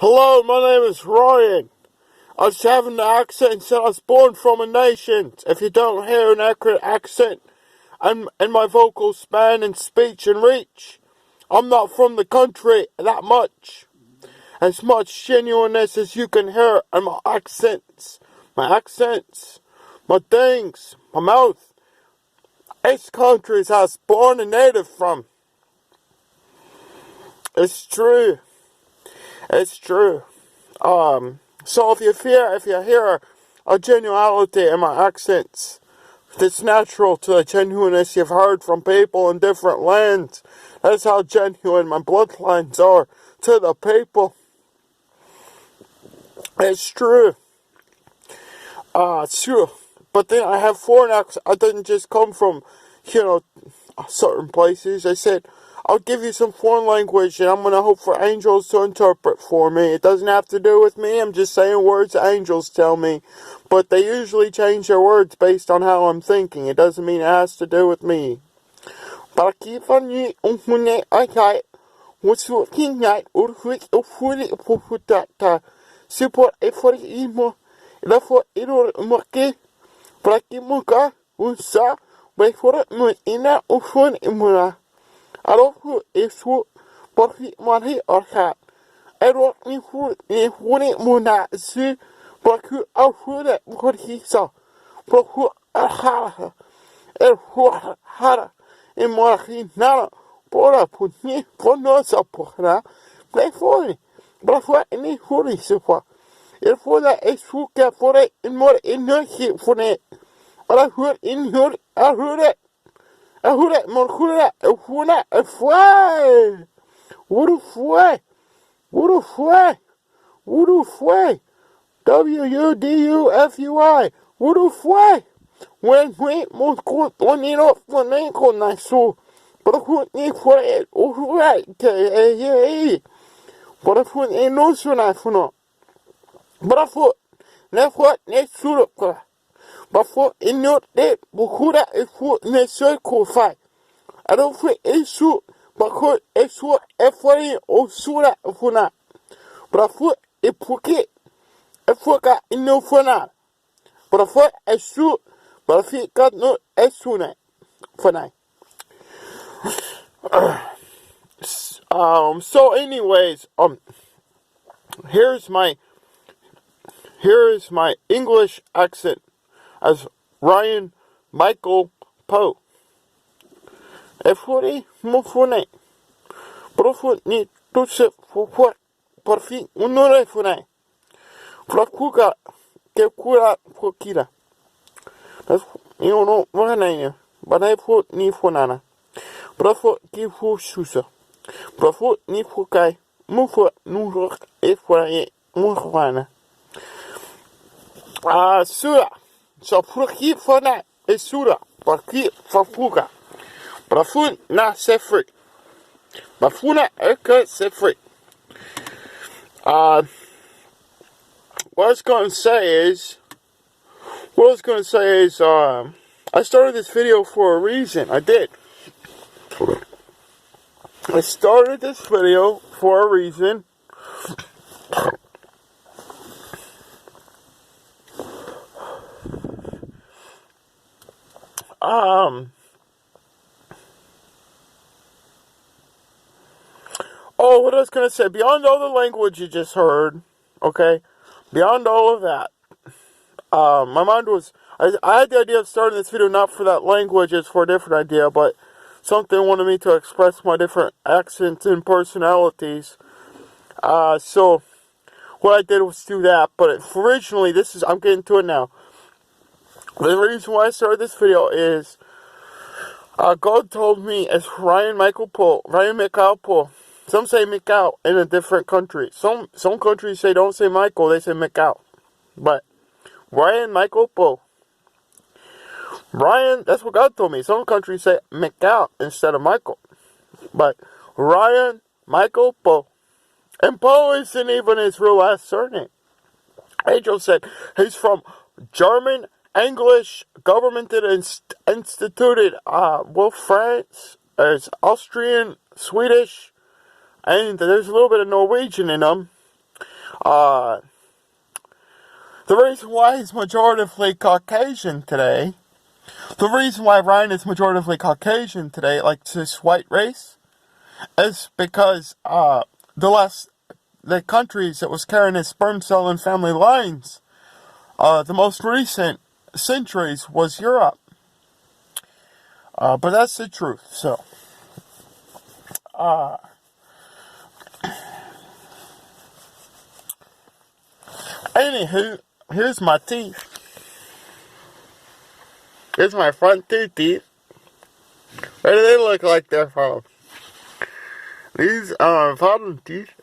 Hello, my name is Ryan. I was having the accent and said I was born from a nation. If you don't hear an accurate accent and my vocal span and speech and reach, I'm not from the country that much. As much genuineness as you can hear in my accents, my things, my mouth. This country I was born a native from. It's true. It's true. So if you hear a genuality in my accents, it's natural to the genuineness you've heard from people in different lands. That's how genuine my bloodlines are to the people. It's true. It's true. But then I have foreign accents. I didn't just come from, certain places. I said, I'll give you some foreign language and I'm going to hope for angels to interpret for me. It doesn't have to do with me. I'm just saying words that angels tell me. But they usually change their words based on how I'm thinking. It doesn't mean it has to do with me. Arohu isu porhi marhi orha. Erot ni huni muna su porhu ahude porhisa. Porhu arha. Erhu hara. Imorhi nara. Pora puni ponosa porha. Plefoni. Brafwa ni huri sufa. Erfoda isu kafore in more in her hip for it. But I heard in her, I heard it. Ahura, morhura, ahuna, afue. Wuru fue. Wuru fue. Wuru fue. WUDUFUI. Wuru fue. When we mosco onino flamenco nasu. But who need for it? Uhura, but if we ain't no sooner for no. But I thought, left what next suruka. But for in your day, Bukura is for the circle fight. I don't think it's true, but could it's what every or Sura Funa. But I thought it put it, I forgot in no funa. But I thought it's true, but I think God not as soon for night. So anyways, here's my English accent as Ryan Michael Poe. Efori mufune. Profut ni tusse fufuat porfi unore fune. Flakuga ke kura fokira. That's wana but I put ni funana. Profut ki fu susa. Profut ni fukai. Mufut nurok efora mufana. Sura. So furki fona is sura. Porki fafuga. Brafun na sefri. Bafuna eka sefri. What I was going to say is, I started this video for a reason. I did. I started this video for a reason. Oh, what I was going to say, beyond all the language you just heard, okay, beyond all of that, my mind was, I had the idea of starting this video not for that language, it's for a different idea, but something wanted me to express my different accents and personalities, so what I did was do that, but originally, I'm getting to it now. The reason why I started this video is, God told me as Ryan Michael Poe. Some say Mikau in a different country. Some countries say don't say Michael, they say Mikau. But Ryan Michael Poe. Ryan, that's what God told me. Some countries say Mikau instead of Michael. But Ryan Michael Poe. And Poe isn't even his real last surname. Angel said he's from German, English, governmented, instituted, France, there's Austrian, Swedish, and there's a little bit of Norwegian in them. The reason why he's majoritively Caucasian today, the reason why Ryan is majoritively Caucasian today, like this white race, is because the countries that was carrying his sperm cell and family lines, the most recent centuries was Europe. But that's the truth. So, anywho, here's my teeth. Here's my front two teeth. Where do they look like they're from? These are bottom teeth.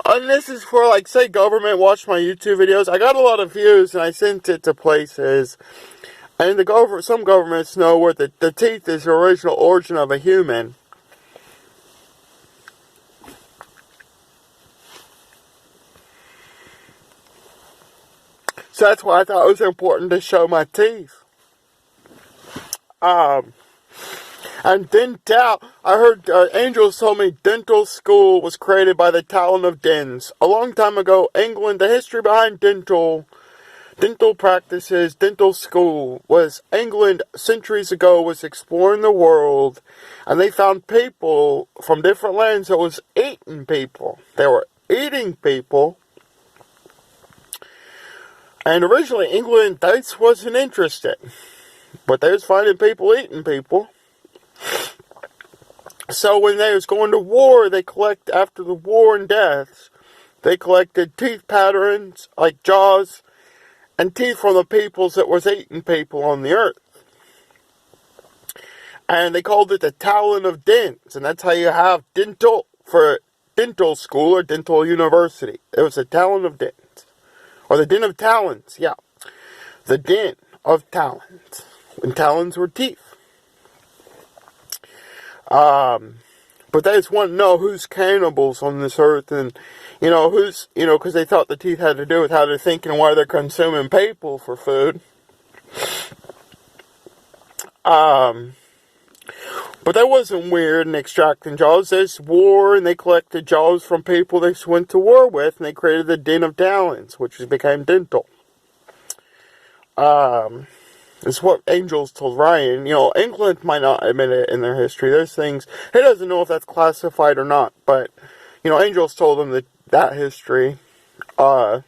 And this is for, like, say government watch my YouTube videos. I got a lot of views and I sent it to places. And some governments know where the teeth is the original origin of a human. So that's why I thought it was important to show my teeth. And dental, I heard angels told me dental school was created by the Talon of Dens. A long time ago, England, the history behind dental practices, dental school, was England centuries ago was exploring the world, and they found people from different lands that was eating people. They were eating people. And originally, England, that wasn't interested. But they was finding people eating people. So when they was going to war, after the war and deaths, they collected teeth patterns, like jaws, and teeth from the peoples that was eating people on the earth. And they called it the Talon of Dens. And that's how you have dental, for dental school or dental university. It was the Talon of Dens. Or the Den of Talons, yeah. The Den of Talons. When talons were teeth. But they just want to know who's cannibals on this earth, and, because they thought the teeth had to do with how they're thinking and why they're consuming people for food. But that wasn't weird in extracting jaws. There's war, and they collected jaws from people they went to war with, and they created the Den of Talons, which became dental. It's what angels told Ryan. England might not admit it in their history. There's things, he doesn't know if that's classified or not, but, angels told him that history. But,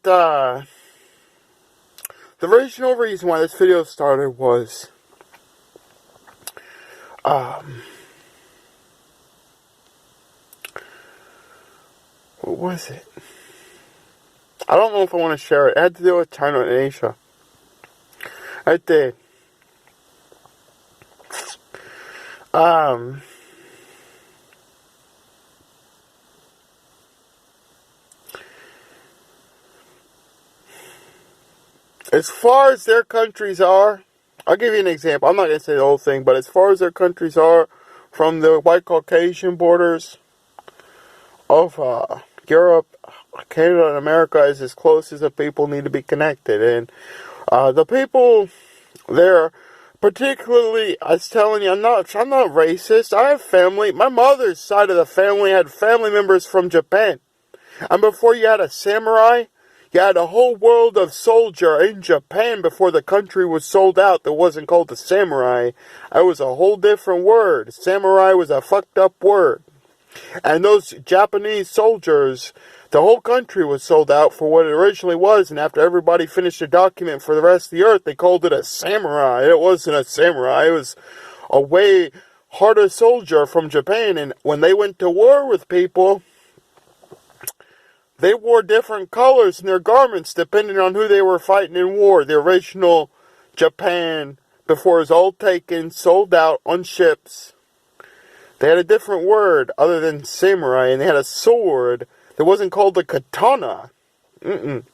the original reason why this video started was, what was it? I don't know if I want to share it. It had to do with China and Asia. It did. As far as their countries are, I'll give you an example. I'm not going to say the whole thing, but as far as their countries are from the white Caucasian borders of Europe, Canada and America is as close as the people need to be connected. And the people there, particularly, I was telling you, I'm not racist. I have family. My mother's side of the family had family members from Japan. And before you had a samurai, you had a whole world of soldier in Japan before the country was sold out that wasn't called a samurai. It was a whole different word. Samurai was a fucked up word. And those Japanese soldiers, the whole country was sold out for what it originally was, and after everybody finished the document for the rest of the earth, they called it a samurai. It wasn't a samurai, it was a way harder soldier from Japan, and when they went to war with people, they wore different colors in their garments depending on who they were fighting in war. The original Japan, before it was all taken, sold out on ships, they had a different word other than samurai, and they had a sword that wasn't called a katana. It's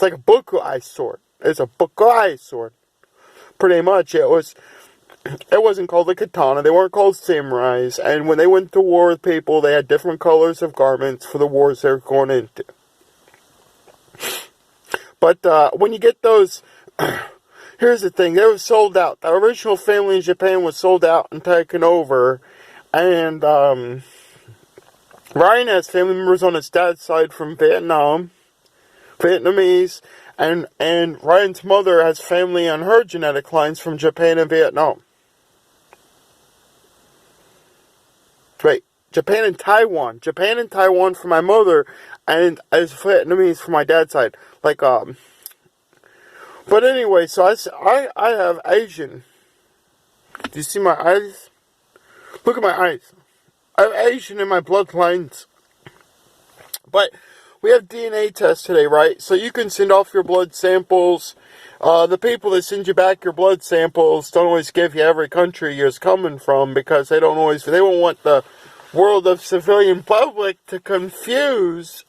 like a bukai sword. It's a bukai sword. Pretty much, it wasn't called a katana. They weren't called samurais. And when they went to war with people, they had different colors of garments for the wars they were going into. But when you get those, here's the thing. They were sold out. The original family in Japan was sold out and taken over. And Ryan has family members on his dad's side from Vietnamese, and Ryan's mother has family on her genetic lines from Japan and Vietnam. Wait, Japan and Taiwan. Japan and Taiwan for my mother, and as Vietnamese for my dad's side. But anyway, so I have Asian. Do you see my eyes? Look at my eyes. I have Asian in my bloodlines. But we have DNA tests today, right? So you can send off your blood samples. The people that send you back your blood samples don't always give you every country you're coming from, because they won't want the world of civilian public to confuse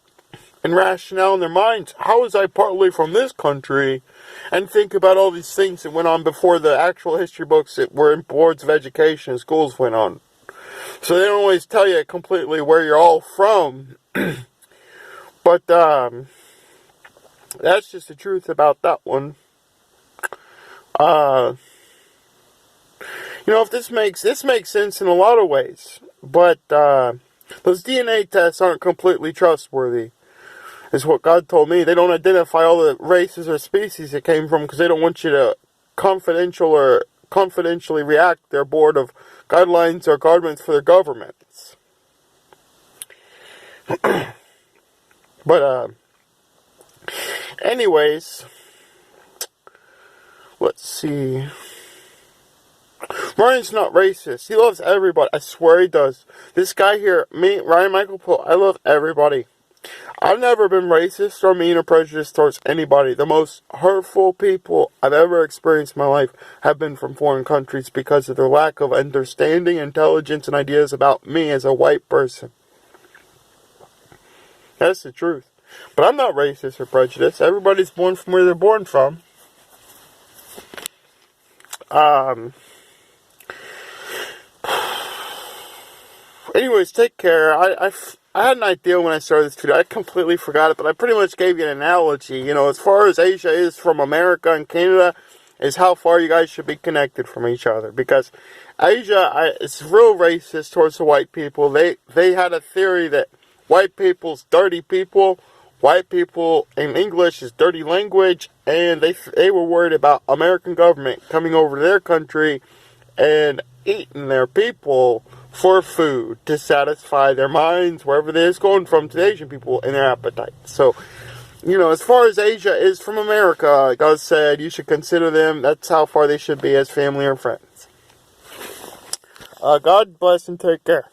and rationale in their minds. How is I partly from this country? And think about all these things that went on before the actual history books that were in boards of education and schools went on. So they don't always tell you completely where you're all from. But that's just the truth about that one. If this makes sense in a lot of ways, but those DNA tests aren't completely trustworthy, is what God told me. They don't identify all the races or species it came from, because they don't want you to confidentially react their board of guidelines or guidelines for their governments. But anyways, let's see. Ryan's not racist. He loves everybody. I swear he does. This guy here, me, Ryan Michael Poole, I love everybody. I've never been racist or mean or prejudiced towards anybody. The most hurtful people I've ever experienced in my life have been from foreign countries because of their lack of understanding, intelligence, and ideas about me as a white person. That's the truth. But I'm not racist or prejudiced. Everybody's born from where they're born from. Anyways, take care. I had an idea when I started this video. I completely forgot it, but I pretty much gave you an analogy. As far as Asia is from America and Canada, is how far you guys should be connected from each other. Because Asia is real racist towards the white people. They had a theory that white people's dirty people. White people in English is dirty language, and they were worried about American government coming over to their country and eating their people for food to satisfy their minds, wherever it is going from to the Asian people and their appetite. So, as far as Asia is from America, like I said, you should consider them. That's how far they should be as family or friends. God bless and take care.